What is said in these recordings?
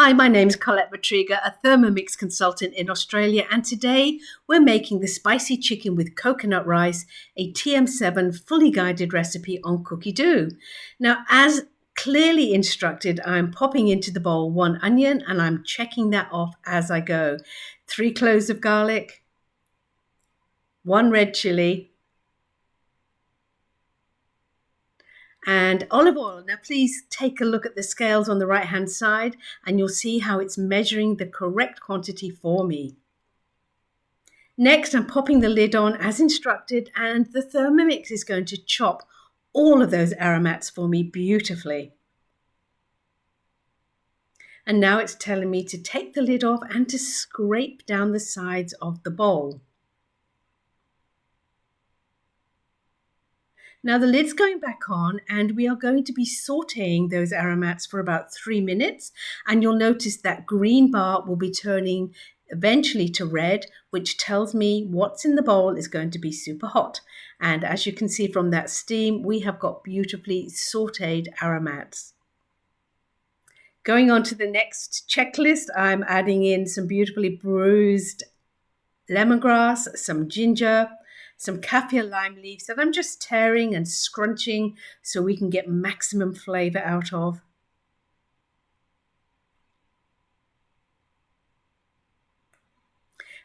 Hi, my name's Collette Mitrega, a Thermomix consultant in Australia, and today we're making the spicy chicken with coconut rice, a TM7 fully guided recipe on cookie dough. Now, as clearly instructed, I'm popping into the bowl 1 onion and I'm checking that off as I go. 3 cloves of garlic, 1 red chili, and olive oil. Now please take a look at the scales on the right hand side and you'll see how it's measuring the correct quantity for me. Next, I'm popping the lid on as instructed, and the Thermomix is going to chop all of those aromats for me beautifully. And now it's telling me to take the lid off and to scrape down the sides of the bowl. Now the lid's going back on and we are going to be sauteing those aromats for about 3 minutes, and you'll notice that green bar will be turning eventually to red, which tells me what's in the bowl is going to be super hot. And as you can see from that steam, we have got beautifully sauteed aromats. Going on to the next checklist, I'm adding in some beautifully bruised lemongrass, some ginger, some kaffir lime leaves that I'm just tearing and scrunching so we can get maximum flavor out of.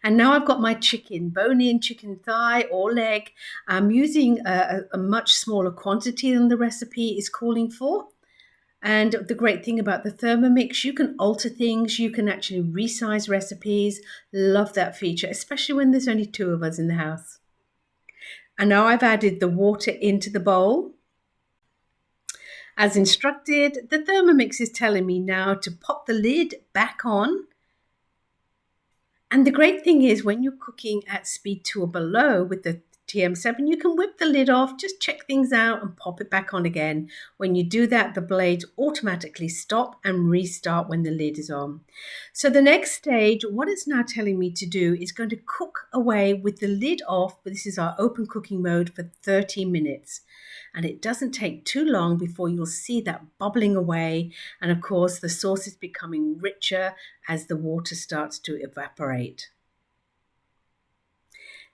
And now I've got my chicken, bone-in chicken thigh or leg. I'm using a much smaller quantity than the recipe is calling for. And the great thing about the Thermomix, you can alter things, you can actually resize recipes. Love that feature, especially when there's only 2 of us in the house. And now I've added the water into the bowl. As instructed, the Thermomix is telling me now to pop the lid back on. And the great thing is when you're cooking at speed 2 or below with the TM7, you can whip the lid off, just check things out and pop it back on again. When you do that, the blades automatically stop and restart when the lid is on. So the next stage, what it's now telling me to do is going to cook away with the lid off. This is our open cooking mode for 30 minutes. And it doesn't take too long before you'll see that bubbling away. And of course, the sauce is becoming richer as the water starts to evaporate.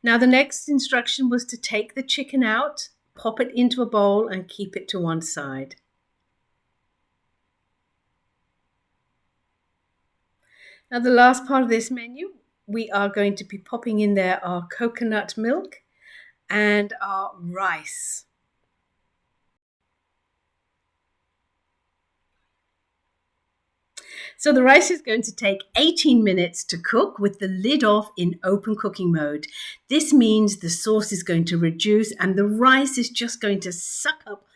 Now the next instruction was to take the chicken out, pop it into a bowl and keep it to one side. Now the last part of this menu, we are going to be popping in there our coconut milk and our rice. So the rice is going to take 18 minutes to cook with the lid off in open cooking mode. This means the sauce is going to reduce and the rice is just going to suck up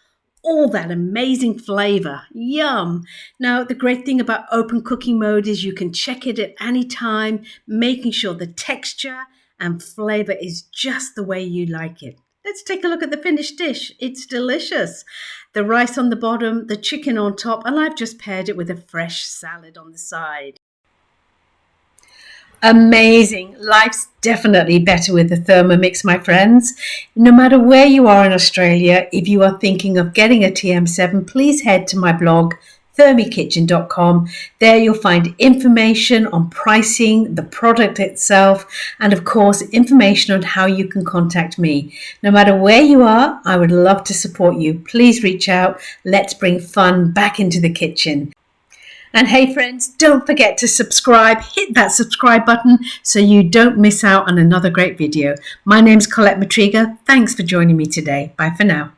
all that amazing flavor. Yum! Now, the great thing about open cooking mode is you can check it at any time, making sure the texture and flavor is just the way you like it. Let's take a look at the finished dish. It's delicious. The rice on the bottom, the chicken on top, and I've just paired it with a fresh salad on the side. Amazing. Life's definitely better with the Thermomix, my friends. No matter where you are in Australia, if you are thinking of getting a TM7, please head to my blog, thermikitchen.com. There you'll find information on pricing, the product itself, and of course information on how you can contact me. No matter where you are, I would love to support you. Please reach out. Let's bring fun back into the kitchen. And hey friends, don't forget to subscribe. Hit that subscribe button so you don't miss out on another great video. My name's Collette Mitrega. Thanks for joining me today. Bye for now.